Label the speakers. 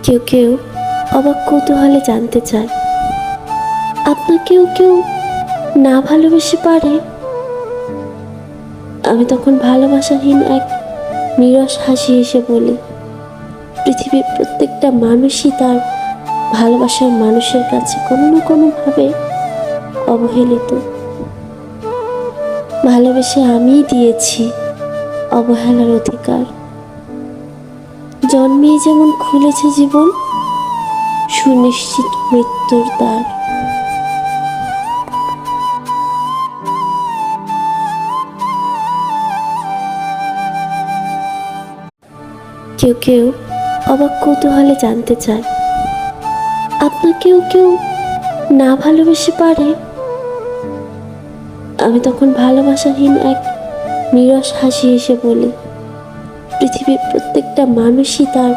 Speaker 1: কেউ কেউ অবাক কৌতূহলে জানতে চায়, আপনাকেও কেউ না ভালোবেসে পারে? আমি তখন ভালোবাসাহীন এক নীরস হাসি হেসে বলি, পৃথিবীর প্রত্যেকটা মানুষই তার ভালোবাসার মানুষের কাছে কোনো না কোনোভাবে অবহেলিত। ভালোবেসে আমিই দিয়েছি অবহেলার অধিকার। জন্মেই যেমন খুলেছে জীবন, সুনিশ্চিত মৃত্যুর দ্বার। কেউ কেউ অবাক কৌতূহলে জানতে চায়, আপনাকেও কেউ না ভালোবেসে পারে? আমি তখন ভালোবাসাহীন এক নীরস হাসি হেসে বলি, পৃথিবীর প্রত্যেকটা মানুষই তার